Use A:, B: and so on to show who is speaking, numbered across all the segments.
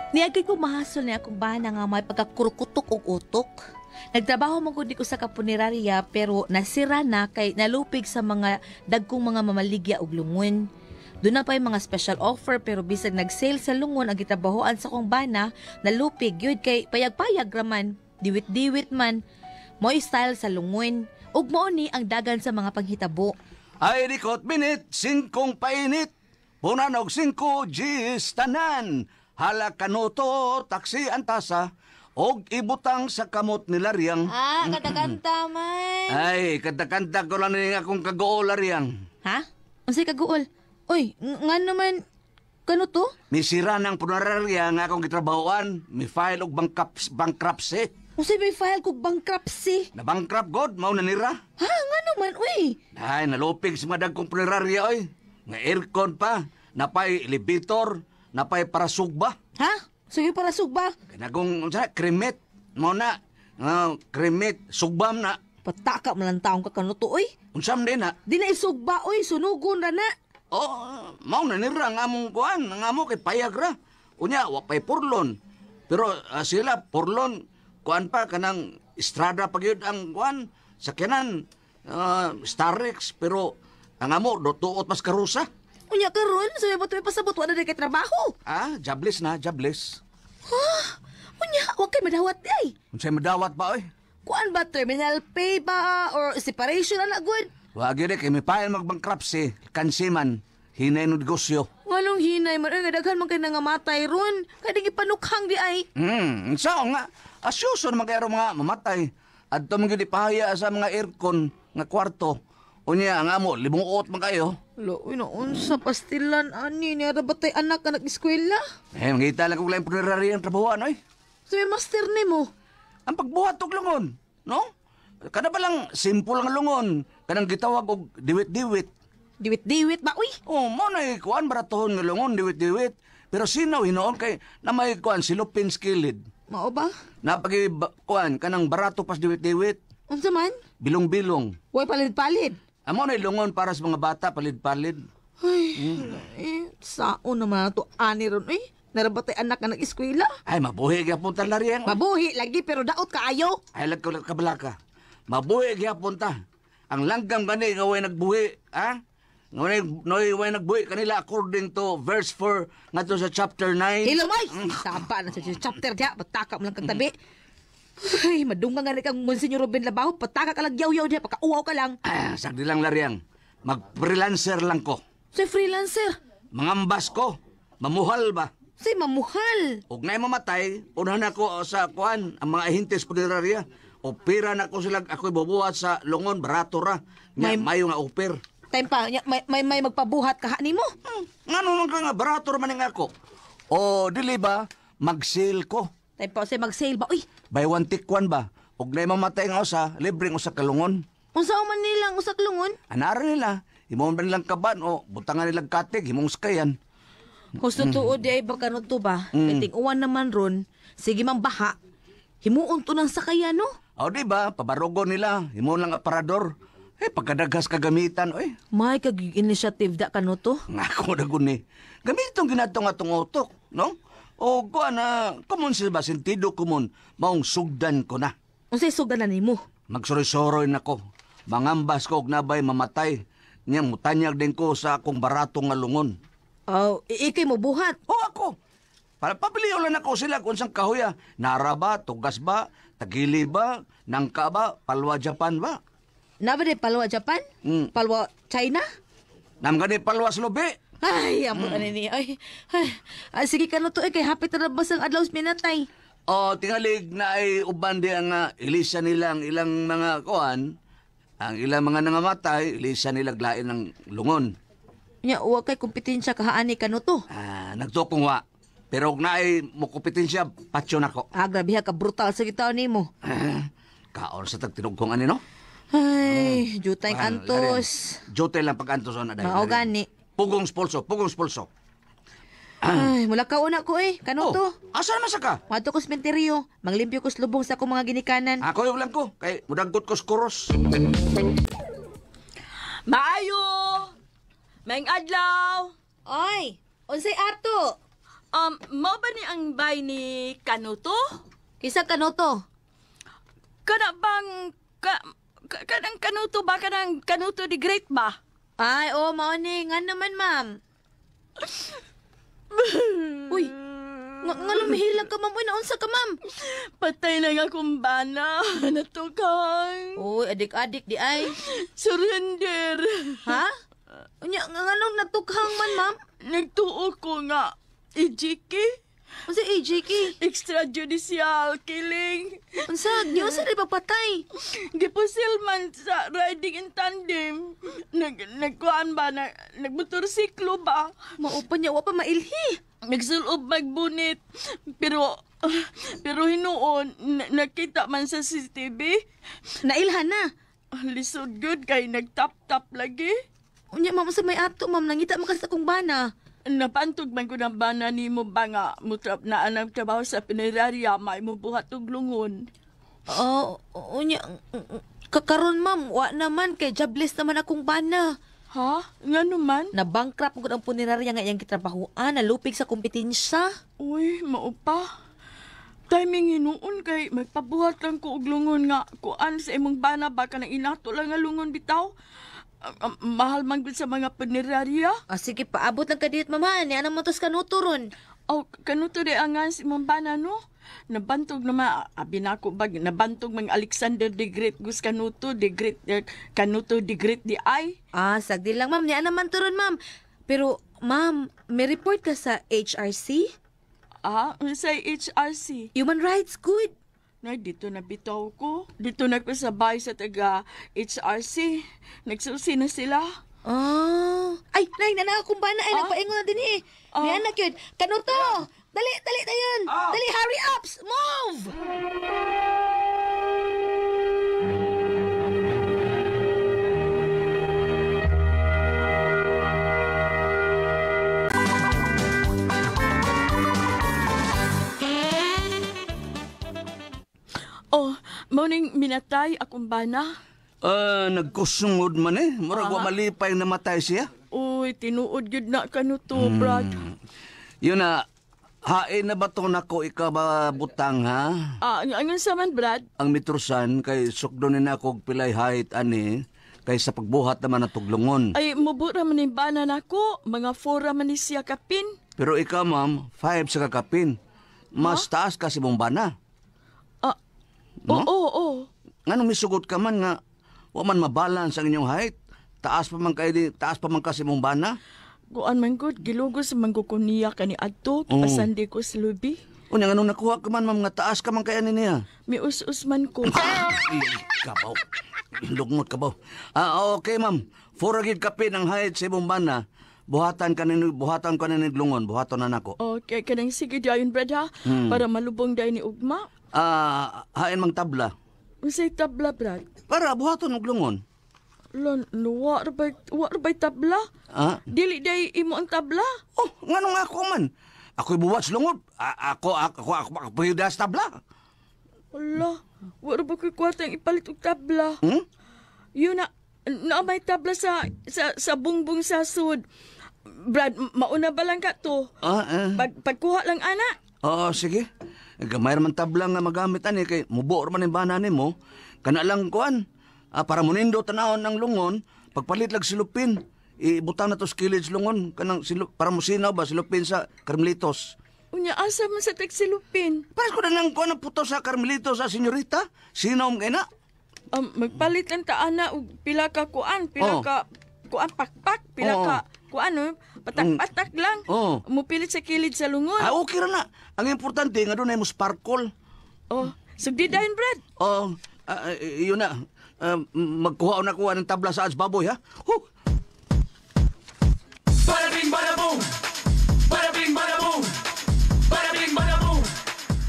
A: Niagay ko mahasol niya akong bana nga may pagkakurukutok og utok. Nagtrabaho mo gudi ko sa kapunerarya pero nasira na kay nalupig sa mga dagkong mga mamaligya og lungon. Doon na pa yung mga special offer pero bisag nag-sale sa lungon ang gitrabahoan sa kong bana, nalupig yun kay payag-payag raman, diwit-diwit man. Mo'y style sa lungon. Ug mo ni ang dagan sa mga panghitabo.
B: Ay rikot minit, 5 painit. Punanog 5 G's tanan. Hala kanuto, taksi antasa, og ibutang sa kamot ni Laryang.
A: Kanta-kanta man.
B: Ay, kanta-kanta ko lang nga akong kagool, Laryang.
A: Ha? Unsay kaguol? Oy, nga naman, kano to?
B: Misira ng punerarya nga akong gitrabahoan, mi file og bankruptcy.
A: Unsay may file kog bankruptcy?
B: Na bankrupt god, mao na nira.
A: Ha? Nga naman, uy.
B: Ay, nalupig sa mga dagkong punerarya, oy. Nga aircon pa, napay elevator, napay para sugba.
A: Ha? Sige para sugba.
B: Kanagong, kremit. Mo na, kremit, sugbam na.
A: Pataka man lang taong kakano to, uy.
B: Unsam din na.
A: Di na isugba, uy. Sunugon na na.
B: Oh, mao na nira nga among kuan, nga mo kay payag ra. Unya, wa pay purlon. Pero sila, purlon, kuan pa, kanang estrada pa gyud ang kuan, sakyanan, Starrex, pero ang amo, dotuot mas karusa.
A: Unya karon, sabi ba ito pasabot, wala na kay trabaho.
B: Jobless na, jobless.
A: Unya, huwag kay madawat ay.
B: Unsay madawat pa, oy?
A: Kuan ba, terminal pay ba, or separation na good?
B: Wag yun kay may pael magbankruptcy, kansiman, hinay no negosyo.
A: Nganong hinay man, ay daghan man kay nangamatay ron. Kaya di gipanukhang di ay.
B: So nga, asyuson magayaro mga mamatay. At ito mga pahaya sa mga aircon nga kwarto. Unya, ang amo, limuot man kayo.
A: Lo, unsa pastilan, ani, niya batay anak ka nag-eskwela?
B: Mangita lang kung lang punerary ang trabahoan, oy.
A: So, may master ni mo.
B: Ang pagbuhat og lungon, no? Kada ba lang simple ang lungon, kanang gitawag og diwit-diwit.
A: Diwit-diwit ba, uy?
B: Mo na kuan baratohon nga lungon, diwit-diwit. Pero sinaw hinoon kay na may kuan silupin skilled.
A: Mao ba?
B: Napagi kuan kanang barato pas diwit-diwit.
A: Unsa man?
B: Bilong-bilong.
A: Way palid-palid.
B: Amo na lungon para sa mga bata, palid-palid.
A: Ay, sao naman to ani ron, uy? Narabatay anak ka nag-eskwela?
B: Ay, mabuhi gyapon ta Laryang.
A: Mabuhi lagi pero daot kaayo.
B: Ay, kabalaka. Mabuhi gyapon ta. Ang langgam gani nga way nagbuhi, ha? Nga way nagbuhi kanila according to verse 4 ngadto sa chapter 9.
A: Hilomay! Saba na sa chapter diya, pataka mo lang kang tabi. Ay, madunga nga kang Monsignor Ruben Labaho, pataka ka lang yaw-yaw diya, pakauaw ka lang.
B: Sagdi lang Laryang. Mag-freelancer lang ko.
A: Say freelancer?
B: Mangambas ko. Mamuhal ba?
A: Say mamuhal.
B: Ug nay mamatay, unahan ako sa kuan ang mga ahintes punerarya. Opera na ko sila, ako'y bubuhat sa lungon, barato ra. Mayo nga oper.
A: Time pa, may magpabuhat ka ni mo.
B: Nga naman ka nga, barato ra man nga ako. O, dili ba, mag-sale ko.
A: Time pa, say mag-sale ba? Uy,
B: Buy one take one ba? Ug nay mamatay nga usa, libreng usa ka lungon.
A: unsa man nilang usak lungon?
B: Anara nila, himong man nilang kaban o butangan nilang katig, himong skayan.
A: Gusto tuod di ay baka no to ba? Kating uwan naman ron, sige mang baha. Himuon to ng sakayan, no?
B: O di ba, pabarugo nila, himong lang aparador. Pagkadaghas kagamitan, oy.
A: May kag-initiative da ka no to?
B: Ako na guni. Gamitong ginatong atong utok, no? O kuha na, kumon sila ba, sentido kumon, maong sugdan ko na.
A: Unsay suganan nimo?
B: Magsoroy-soroy na ko. Mangambas ko og nabay mamatay. Niya mutanyag din ko sa akong barato nga lungon.
A: Oh, ikay mo buhat.
B: O ako, para pabilio lang ako sila kung saan kahoya. Nara ba, tugas ba, tagili ba, nangka ba, palwa Japan ba?
A: Naba de Palwa Japan? Palwa China?
B: Namgani palwa slobe.
A: Ay, amo ni. Ay. Sige ka no to, kay hapit na bas ang adlaw minatay.
B: O, tingalig na ay uban di ang ilisa nilang ilang mga kuan, ang ilang mga nangamatay, ilisa nilang lain ng lungon.
A: Nya, huwag kay kompetensya kahaani ka no to.
B: Nagtukong wa. Pero kung na ay mukupitensya, patyo na ko.
A: Grabe ka brutal sa gitaw nimo.
B: Kaon sa tagtinugkong ani, no?
A: Ay, jutay antos.
B: Jutay lang pag-antos na dahil.
A: Mao gani.
B: Pugong spulso, pugong spulso.
A: Ay, mula kauna ko Kano to?
B: Asa naman sa ka?
A: Wato ko sementeryo. Manglimpyo ko slubong sa akong mga ginikanan.
B: Ako yung lang ko, kay mudagkot ko skuros.
C: Maayo! Maing adlaw!
A: Oy, unsay ato?
C: Mao ba ni ang bay ni Kanuto?
A: Kisa kanoto?
C: Kana bang... kanang Kanuto ba? Kanang Kanuto the Great ba?
A: Ay, oo, mao ni. Nga naman, ma'am. Uy, nga lumihila ka, ma'am. Uy, naunsa ka, ma'am.
C: Patay na nga kong bana. Natukang.
A: Uy, adik-adik di ay.
C: Surrender.
A: Ha? Unya, nga nung natukhang man, ma'am?
C: Nagtuo ko nga. Ijiki.
A: Unsa AJK?
C: Extrajudicial killing.
A: Unsa, niyo sa di pagpatay?
C: Gipusil man sa riding in tandem. Nagkuhan ba? Nagmotorsiklo ba?
A: Maupan niya, wa pa mailhi.
C: Nagsulob magbunit. Pero hinuon, nakita man sa CCTV.
A: Nailhan na.
C: Lisod good kay nagtap-tap lagi.
A: Unya, ma'am, sa may ato, ma'am. Nangita mo kasi akong bana.
C: Napantog man ko ng bana ni mo ba nga mutrap na anang trabaho sa pinerarya may mo buhat og lungon.
A: Unya, kakaron, ma'am. Wa naman, kay jobless naman akong bana.
C: Ha? Nga naman?
A: Na-bankrupt ko ang punerarya nga iyang kitrabahoan, nalupig sa kompetensya.
C: Uy, maupa. Timing hinuon kay magpabuhat lang ko og lungon nga kuan sa imong bana baka nang inato lang nga lungon bitaw. Mahal man gud sa mga punerarya.
A: Sige, paabot lang ka dito, mama. Ni anang motos kanuto ron.
C: Kanuto di angan si imong bana no? Nabantog naman, abinako bag, nabantog mga Alexander the Great Gus Kanuto, the Great, Kanuto the Great the Ay.
A: Sagdi lang, ma'am. Ni anang man to ron, ma'am. Pero, ma'am, may report ka sa HRC?
C: Sa HRC.
A: Human Rights, good.
C: Nay, dito na bitaw ko. Dito na ko sa bahay sa taga HRC. Nagsusi na sila.
A: Ay, nay, nana akong bana. Ay, nagpaingon na din eh. May anak yun. Kanuto! Dali tayon! Dali, hurry up! Move!
C: Morning minatay akong bana.
B: Nagkusungod man eh. Murag wa malipay na matay siya.
C: Uy, tinuod yun na Kanuto, Brad.
B: Yun na, hain na ba ito nako ikaw ba butang ha?
C: Anong saman, Brad?
B: Ang mitrusan kay sukdonin ako pilay hait ani kay sa pagbuhat naman na tuglungon.
C: Ay, mabura man yung bana nako. Mga 4 man ni siya kapin.
B: Pero ikaw ma'am, 5 sa kakapin. Mas taas kasi mong bana. No?
C: Oo.
B: Nga misugot ka man nga, wa man mabalance ang inyong height. Taas pa man kasi mong bana.
C: Kuan man gud, gilugos man ko kuniya kani adto, pasandi ko sa lubi.
B: Unya nga nung nakuha ka man ma'am nga taas ka man kaya niya.
C: Mi us man ko.
B: Kabaw. Lugmot kabaw. Okay ma'am. 4 gid kapin ang height sa imong bana. Buhatan ka ni lungon, buhaton na nako.
C: Okay, kanang sige dayon, Brad ha, para malubong dayon ni ugma.
B: Hain mang tabla.
C: Unsay tabla, Brad?
B: Para buhaton og lungon.
C: Wa rabay tabla? Dili day imo ang tabla?
B: Nganong ako man. Ako'y buwat sa lungod. Ako payudas tabla.
C: Ala, wa rabay ko'y kwartang ipalit og tabla. Yun na may tabla sa bungbong sa sud. Brad, mauna ba lang ka to? Pagkuha lang, ana.
B: Sige. Gamay naman tabla nga magamit ani kay mubo man yung bana nimo. Kana lang kuan. Para munindo tanawon ng lungon, pagpalit lag silupin. Ibutang na to skillage lungon kanang para musinaw ba silupin sa Carmelitos.
C: Unya asa man sa tagsilupin.
B: Pares ko na lang kuan ang puto sa Carmelitos sa senyorita. Sinaw mo kay na?
C: Magpalit lang ta ana og pila ka kuan, kuan pakpak, pila ka kuan patak-patak lang. Mupilit sa kilid sa lungon.
B: Okay ra na. Ang importante nga doon ay mo sparkle.
C: Sugdi dayon, Brad.
B: Yun na. Magkuha na kuha ng tabla sa baboy, ha?
D: Bada bing, bada boom! Bada bing, bada boom! Bada bing, bada boom!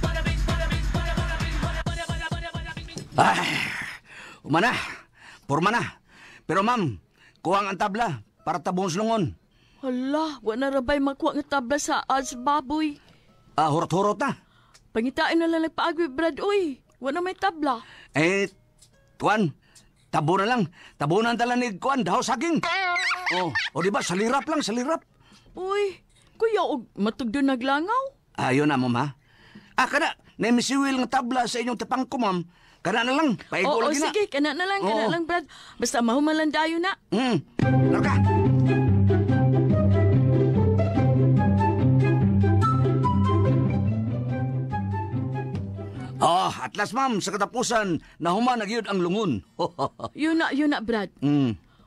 D: Bada bing, bada bing, bada bing, bada bing.
B: Umana. Purma na. Pero ma'am, kuha ang tabla para tabong lungon.
C: Hala, wala na rabay makuha nga tabla sa baboy.
B: Hurot-hurot na.
C: Pangitain na lang nagpaagwi, Brad, uy. Wala may tabla.
B: Tuan, tabunan lang. Tabunan tala ni kuan, dahaw saging. O di ba, salirap lang, salirap.
C: Uy, kuya, og matugdo naglangaw.
B: Ayun na, ma'am, ha? Kana, naimisiwil ng tabla sa inyong tapangko, ma'am. Kana na lang, paigo
C: Oo,
B: lagi na.
C: sige, kana na lang, Brad. Basta mahumalan dayo na.
B: Larga! At last, ma'am, sa katapusan, nahuman na gyud ang lungon.
C: Yun na, Brad.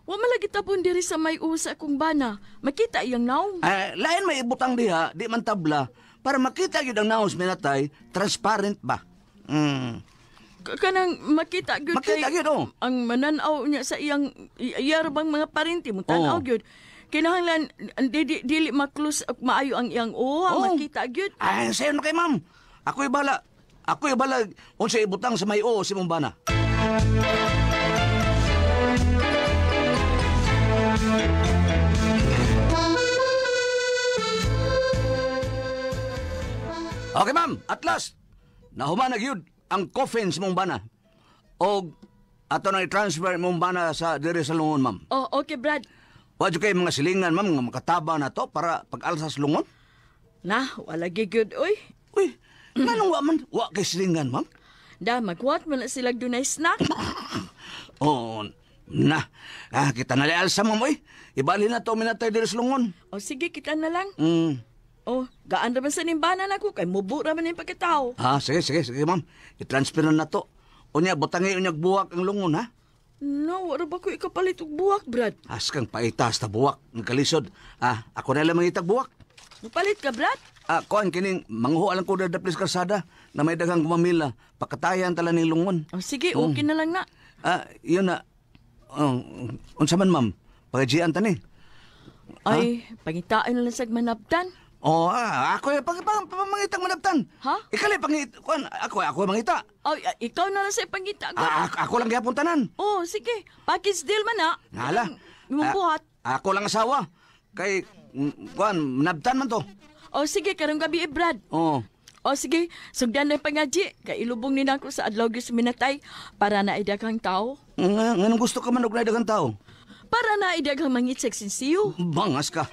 C: Wa malagi tapon diri sa may usa kong bana. Makita iyang naong.
B: Lain may ibutang diha, di man tabla, para makita gyud ang naos minatay, transparent ba?
C: Kanang makita gyud
B: Makita gyud, oh.
C: ang mananaw niya sa iyang iyarbang mga parinti mo tanaw gyud. Kinahanglan dili maklus maayo ang iyang makita gyud.
B: Sayo na kay ma'am. Ako'y bala. Ako'y bala unsa ibutang sa may si mong bana. Okay, ma'am. At last, nahuman na gyud ang coffin sa mong bana. O ato na i-transfer mong bana sa diri sa lungon, ma'am.
C: Oh, okay, Brad.
B: Wadyo kayo mga silingan, ma'am, nga makataba na to para pag-alsas lungon?
C: Na, wala gyud oy.
B: Uy, nanong wa man? Wa kay silingan, ma'am?
C: Da magwat man na sila dunay snack.
B: Kita na alsa, ma'am, uy. Ibali na to, minatay diri sa lungon.
C: O sige, kita na lang.
B: Mm.
C: Gaan naman sa nimbanan ako kay mubura man yung pagkatao.
B: Sige, ma'am. I-transfer na to. Unya, butangay unyag buwak ang lungon, ha?
C: No, wala ba ko ikapalit og buwak, Brad?
B: Askang paitas ta buwak ng kalisod. Ako na lang mangitag buwak.
C: Mupalit ka, Brad?
B: Kuan kining manghuwa lang ko dadaplis kalsada na may daghang gumamila. Pakatayan tala ning lungon.
C: O sige, okay na lang na.
B: Yun na. Unsa man, ma'am? Pagajian ta ni.
C: Ay, pangitain na lang sa manabtan.
B: Ako pangitang manabtan.
C: Ha?
B: Ikali pangit kuan ako mangita.
C: Ay, ikaw na lang sa pangita.
B: Ako lang gyapon tanan.
C: Sige. Package deal man na.
B: Nala.
C: Mubuhat.
B: Ako lang asawa. Kay kuan manabtan man to.
C: Sige, karong gabi Brad. Sige, sugdan na yung pangaji. Kay ilubong ni nako sa adlaw gyud sa minatay para na idaghang tao.
B: Nganong gusto ka man og daghang tao?
C: Para na idaghang mangitsek sinsiyo.
B: Bangas ka.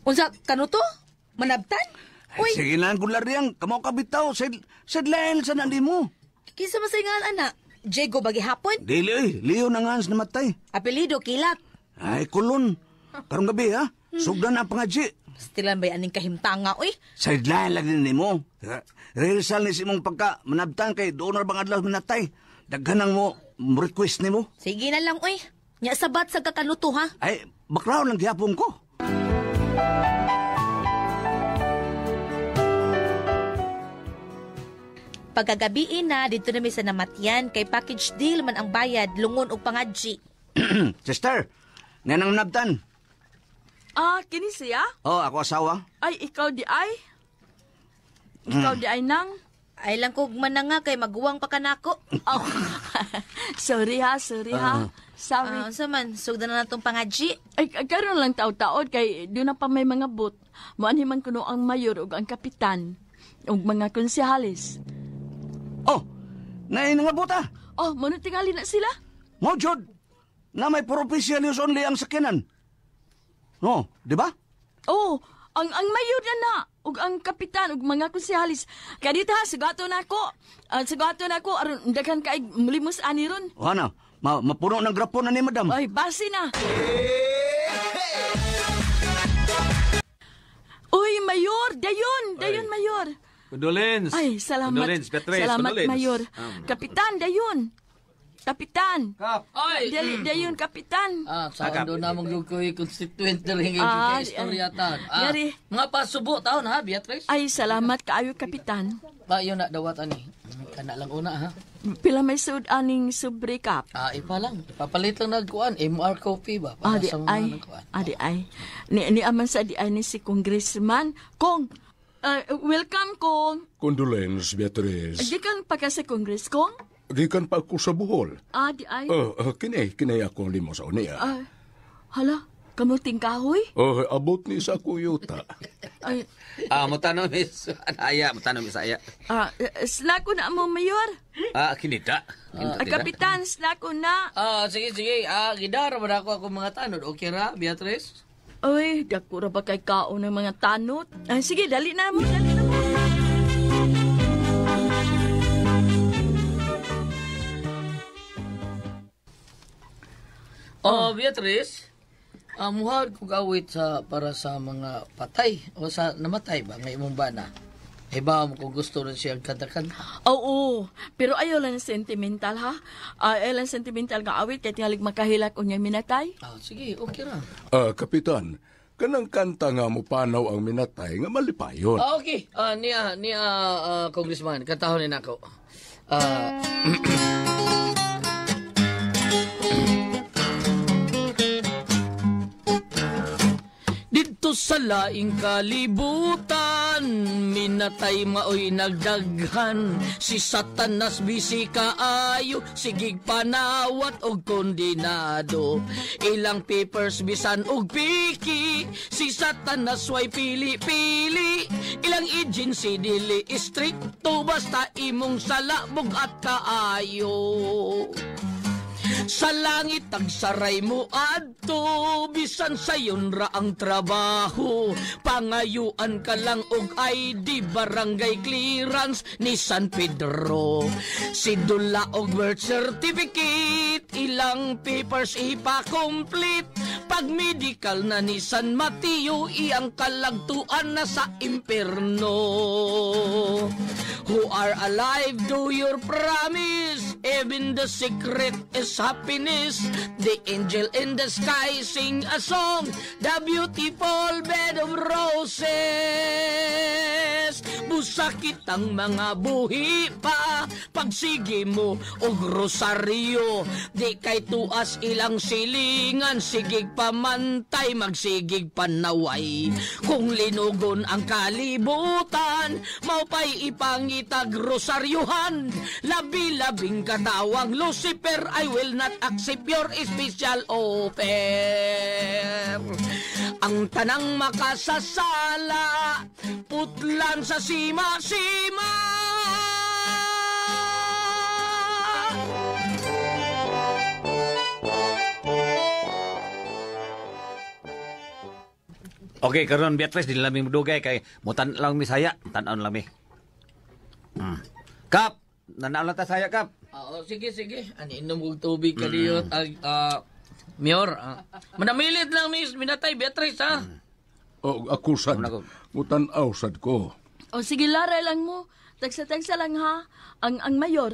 A: Unsa kanuto? Manabtan? Uy,
B: Sige lang, gulariyang. Kamo kabitaw. Sedlail sa nandi mo.
A: kinsa masingan ana? Diego bagi hapon?
B: Dili, Leo na nga namatay.
A: Apelido kilat.
B: Ay, kulon. Karong gabi, ha? Sugdan ang pangadji.
A: Stilan bay aning kahimtanga uy.
B: Sedlail lang din mo. Rehearsal ni si mong pagka manabtan kay doon na bang adlaw minatay. Daghanang mo request ni mo.
A: Sige na lang uy. Nya sabat sa kakanuto ha.
B: Ay, baklaw lang gihapon ko.
A: Pagkagabiin na dito na mi sa namatyan kay package deal man ang bayad lungon og pangadji.
B: Sister, nanang manabtan.
C: Kini siya?
B: Ako asawa.
C: Ay, ikaw di ay? Ikaw di ay nang?
A: Ay lang kog mananga kay maguwang pa kanako.
C: Sorry ha. Sorry.
A: Sa man sugdan na natong pangadji.
C: Ay, karon lang taw-taon kay doon na pa may mga bot. Muanhi man kuno ang mayor ug ang kapitan ug mga konsehalis.
B: Nain nga buta.
C: Mano tingali na sila?
B: Mo, Jod, na may propicial use only ang sakyanan. No, di ba?
C: Ang mayor na ug ang kapitan ug mga konsehalis. Kaya dito ha, sugato na ako. Aron daghan kay mulimos ani ron.
B: Ano, mapuno ng grapon na ni madam.
C: Ay, basi na. Uy, mayor, dayon mayor.
D: Condolence.
C: Ay, salamat.
D: Condolence, Beatrice.
C: Salamat,
D: Condolence.
C: mayor. Kapitan, dayon. Kapitan.
D: Kap.
E: Ay!
C: Dayon, kapitan.
E: Saan doon namang yung constituent na rin
C: Ah,
E: yung istorya tan.
C: yari.
E: Mga pasubo taon ha, Beatrice?
C: Ay, salamat kaayo, kapitan.
E: Ba, yun na dawat ani. Kana lang una ha.
C: Pila may sud aning sobre kap.
E: Ipa lang. Ipapalit lang nagkuan. MR copy ba? Para
C: Di
E: sa mga
C: ay.
E: nagkuan.
C: Di ay. Ni aman sa di ay ni si Congressman. Kong, welcome, Kong.
F: Condolence, Beatrice.
C: Gikan pa ka sa Congress, Kong?
F: Gikan pa ako sa Bohol.
C: Di ay.
F: Kinay ako limo sa unia.
C: Hala, Kamuting kahoy?
F: Oh, abot ni sa kuyuta.
C: Ay,
E: Mo tanong Miss Aya, mo tanong Miss Aya.
C: snako na mo, Mayor.
E: Kinita.
C: Kapitan, snako na.
E: Sige. Gidara ba na ako mga tanod? Okay ra, Beatrice?
C: Ay, dako ra ba kay kaon ng mga tanot? Sige, dali na mo.
E: Beatrice, muhag ko gawit para sa mga patay o sa namatay ba ng imong bana. Iba mo kung gusto rin siya kanta-kanta.
C: Oo, pero ayaw lang sentimental ha. Ayaw lang sentimental nga awit kaya tingalig makahilak o niya minatay.
E: Sige, okay ra.
F: Kapitan, kanang kanta nga mo panaw ang minatay nga malipayon.
E: Okay. Niya, Congressman, kantahon na ako. Dito sa laing kalibutan, minatay maoy nagdaghan. Si Satanas bisi kaayo, sigig panawat og kondinado. Ilang papers bisan og piki, si Satanas way pili-pili. Ilang agency dili istrikto, basta imong salabog at kaayo. Sa langit tagsaray mo adto, bisan sayon ra ang trabaho. Pangayuan ka lang og ID, barangay clearance ni San Pedro. Sidula og birth certificate, ilang papers ipa-complete. Pag medical na ni San Mateo, iyang kalagtuan na sa impierno. Who are alive, do your promise, even the secret is happiness. The angel in the sky sing a song, the beautiful bed of roses. Busa kitang mga buhi pa, pagsige mo og rosaryo. Di kay tuas ilang silingan, sigig pamantay, magsigig panaway. Kung linugon ang kalibutan, maupay ipangitag rosaryuhan. Labi-labing katawang Lucifer, I will not accept your special offer. Ang tanang makasasala, putlan sa sima-sima.
B: Okay, karon Beatrice, di lang mi mudugay kay mutan lang mi saya, tan-on lang mi. Kap, nanaon lang ta saya, Kap.
E: Sige. Ani inom og tubig ka diyo. Mayor, manamilit lang Miss Minatay Beatrice ha.
F: Akusan, mutan-aw sad ko.
C: O sige, laray lang mo. Tagsa-tagsa lang ha. Ang mayor.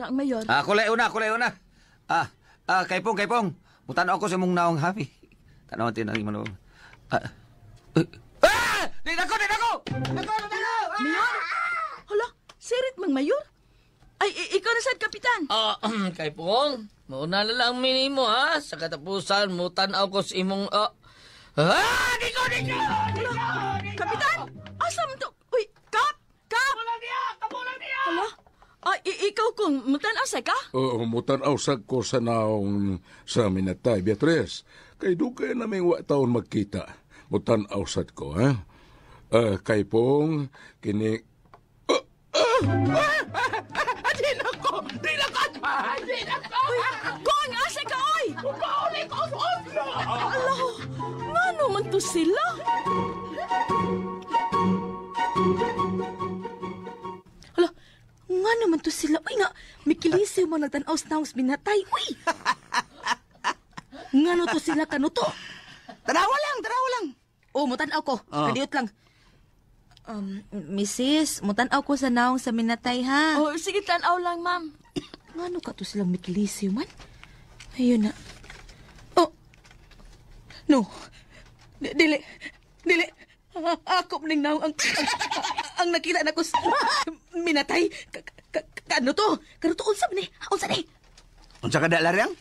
B: Kulay una. Kaypong. Mutan ako sa mong naong happy. Tanaw tinang imong. Di nako!
C: Mayor? Hala, sirit mang mayor? Ay, ikaw na sad, kapitan.
E: Kay Pong, mauna na lang minimo ha. Sa katapusan, mutanaw ko sa imong... Diko!
C: Kapitan, asam to? Uy, Kap!
D: Kapulang niya!
C: Hala, ikaw kung mutan-asay ka?
F: Mutan-aw sad ko sa naong sa minatay, Beatrice. Kay dugay naming wa taon magkita. Mutan-aw sad ko, ha? Kaypong, kini...
D: Di na ko!
C: Uy, kung asay ka, oy!
D: Pauli ko sa Oslo!
C: Alo, nga naman to sila? Hala, nga naman to sila. Uy nga, mikilisiw mo nagtanaw sa naong binatay. Uy! Nga no to sila kanuto.
B: Tanawa lang.
A: Mutanaw ko. Kadiot lang. Mrs., mutanaw ko sa naong sa minatay, ha?
C: Oh, sige, tanaw lang, ma'am.
A: Ngano ka to silang mikilisiw man? Ayun na. Oh! No! Dili! Ako maning naong ang nakita na ko sa minatay. Kano to? Kano to? Unsa ni?
B: Unsa ka dalarang?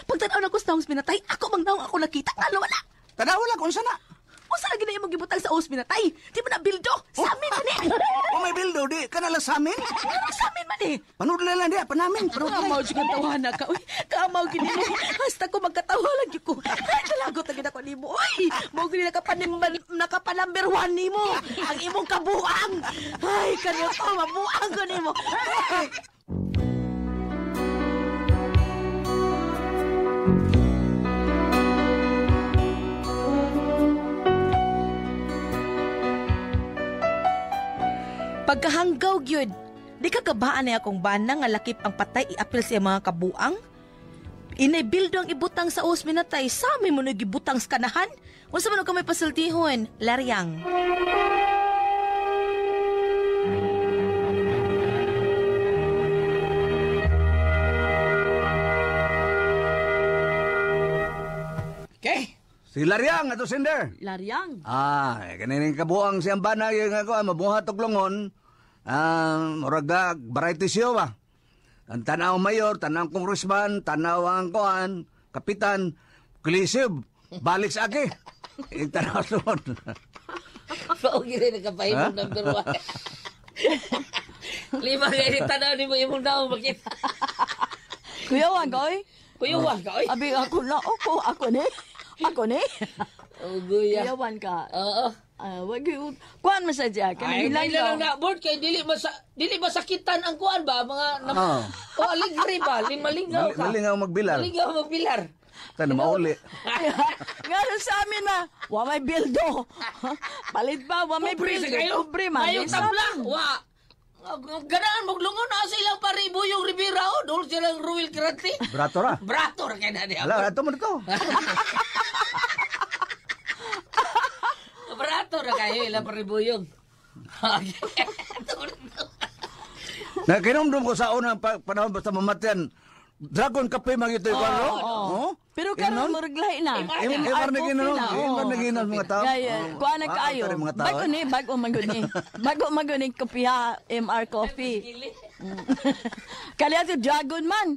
A: Pagtanaw na ko sa naong minatay, ako mang naong ako nakita. Ngano wala?
B: Tanawa lang, unsa na?
A: Unsa lagi na mo gibutang sa ospital. Di mo na bildo. Sa amin man eh.
B: O may bildo, di ka nala sa amin?
A: Ano sa amin man eh?
B: Panudla lang di, panamin.
A: Kamaw siya tawanan ka. Uy, kamaw gini mo. Hasta ko magkatawa lagi ko. Ay, talagot na ako ni mo. Uy, mo gini nakapanumber 1 ni mo. Ang imong kabuang. Ay, kanyo to, mabuang ko ni mo. Pagkahanggaw gyud, di ka kabaan na akong bana nga lakip ang patay iapil sa mga kabuang? Inay bildo ang ibutang sa os minatay, sami mo nagibutang sa kanahan? Unsa man ka may pasultihon, Laryang?
E: Okay?
B: Si Laryang, ato Sinder.
C: Laryang.
B: Kanining kabuang siyang bana yung ako, mabuhat og lungon. Murag variety siya ba? Ang tanaw mayor, tanaw congressman, tanaw ang kuan, kapitan, klisib, balik sa aki. Yung tanaw sunod.
E: Paugi rin nakapahimong number 1. 5 kayo ni tanaw ni mo imong daw makita.
C: Kuya Wagoy.
E: Kuyuwan ka, oy.
C: Abi ako na ako ni. Ako ni.
E: Oh, guya.
C: Kuya Wan ka.
E: Oo.
C: Wag yun. Kuan mo sa diya.
E: Ay,
C: Kanang
E: hindi lang na, board kay dili masakitan ang kuan ba? Mga, o aligri ba? Malingaw ka.
B: Malingaw magbilar.
E: Malingaw magbilar.
B: Tano mauli.
C: Ngayon sa amin na, wa may bildo. Palit ba, wa may
E: Pobre
C: bildo.
E: sa kayo.
C: Pobre man.
E: Ngayong tablang. Wa. Ganaan maglungon na sila paribo yung Rivera o. Doon silang Ruel Kirati.
B: Bratora.
E: Brator kaya na niya.
B: Ala, ato mo dito.
E: Brator na kayo ilang paribo yung.
B: Nakinomdom ko sa unang panahon basta mamatyan. Dragon Cafe magito yung kwaro.
C: Pero karon mo reglahi na.
B: Imar na ginom. Imar na ginom mga tao.
C: Kuha na kaayo. Bago maguni kopiha MR Coffee. Kali ato Dragon man.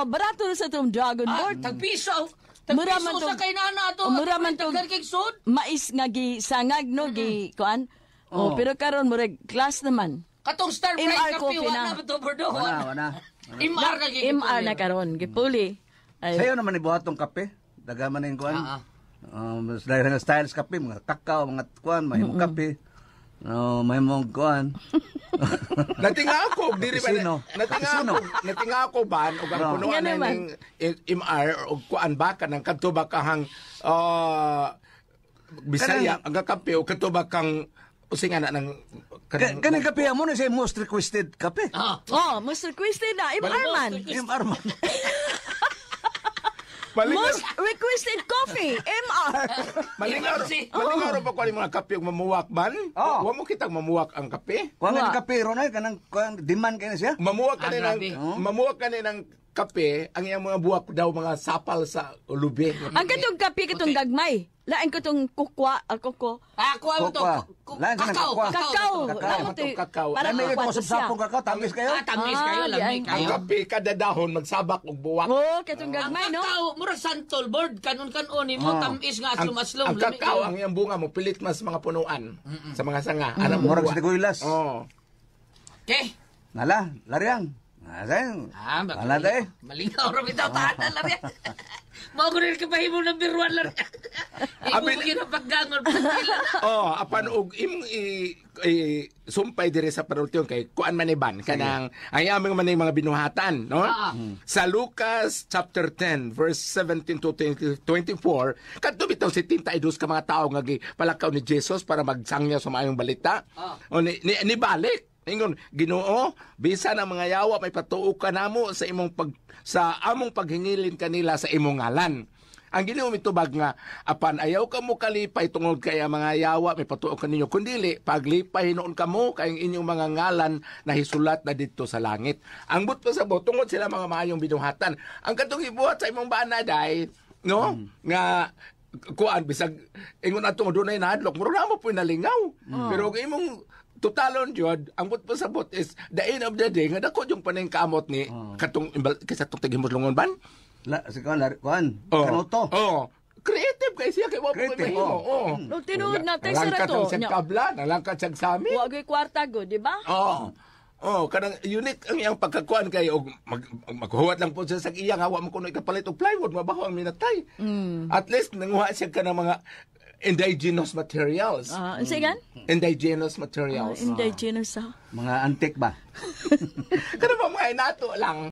C: Barato sa itong Dragon Board.
E: Tagpiso.
C: Mura man
E: Tagpiso sa
C: to-
E: kay nana to.
C: Mura man to-
E: Tagkiksun.
C: Mais nga gi sangag no gi kuan. Pero karon mo class naman.
E: Katong Star
C: MR
E: Bright Kapi,
C: Coffee
E: wala
C: na.
E: ba ito, Bordeaux?
B: Wana.
E: MR na gigit.
C: MR na karon gipuli. Ay,
B: Sa'yo naman ibuhat tong kape. Dagaman na yung kuhan. Dahil nga styles kape, mga kakao, mga kuhan, mahimong kape. Mahimong kuhan.
F: Natinga ako, diri ba?
B: Sino?
F: Natinga ako ban og ang punuan
C: Nga naman.
F: ng MR og kuan ba kanang kadto ba kahang Bisaya ang kape o kadto ba kang using ana ng
B: Kaning kape mo na siya most requested kape.
C: Mr. Christy na MR man.
B: Yung arman.
C: Most requested coffee MR.
F: Malingaw ba ko mga kape og mamuwak ban? Wa mo kitang mamuwak ang kape?
B: Kuha nga kape ron ay, kanang demand kayo na siya.
F: Mamuwak ka
E: grabe.
F: mamuwak ka ng kape, ang iyang mga buwak daw mga sapal sa lube.
C: Ang katong kape katong gagmay. Lain katong kukwa, kuko.
E: Ako ang to.
B: Kokwa. Lain ka ng kokwa.
C: Kakao.
F: Kakao. Kakao.
C: Para
B: Ay, may ito
C: kukwat
B: sa
C: siya.
B: sapong kakao, tamis kayo.
E: Tamis kayo, lamig
F: Ang
E: kayo.
F: kape kada dahon magsabak og buwak.
C: Katong
E: Ang
C: gagmay no.
E: kakao, mura santol board, kanon-kanon mo, tamis nga aslum-aslum.
F: Ang kakao ang iyang bunga mo pilit mas mga punuan sa mga sanga. Ana mo
B: Murag
F: buwak.
B: sa tiguilas.
E: Okay.
B: Nala, Laryang. Asan? Wala tayo.
E: Malingaw rin bitaw tahanan lang yan. Mga ko rin kapahimo ng biruan lang yan. Ibubukin ang paggangon.
F: Apan og imong sumpay dire sa panultiyon kay kuan man iban kanang ang aming man mga binuhatan, no? Sa Lucas chapter 10 verse 17 to 24, kadto bitaw 72 ka mga tawo nga palakaw ni Jesus para magsangyaw sa maayong balita. O ni balik ingon Ginoo, bisan ang mga yawa may patuo ka namo sa among paghingilin kanila sa imong ngalan. Ang Ginoo mitubag nga apan ayaw ka mo kalipay tungod kay ang mga yawa may patuo ka ninyo kundili paglipay noon kamo kay ang inyong mga ngalan na hisulat na didto sa langit. Ang but pa sa tungod sila mga maayong binuhatan. Ang katong ibuhat sa imong banaday, no? Nga kuan bisag ingon ato dunay nahadlok mura na mo po nalingaw. Pero kung imong totalon jud ang but pasabot is the end of the day nga dako yung panay kamot ni katong kaysa tong tigimot lungon ban
B: Si kuhan, Kanuto.
F: creative kay siya kay wa mo
B: Creative,
F: mahimo. Oh.
C: No, tinuod na, tay, sara
F: Nalangkat
C: to.
F: ang siyang
C: Nya.
F: kabla, nalangkat siyang sami.
C: Wagay kwarta go, di ba?
F: Oo. Oh, kanang unique ang iyang pagkakuan kay og maghuwat lang po siya sa iyang hawa mo kuno ikapalit og plywood mabaho ang minatay. At least nanguha siya ka ng mga indigenous materials.
C: Sigan?
F: Indigenous materials.
C: Indigenous, ha?
B: Mga antik ba?
F: Kanang mga inato lang.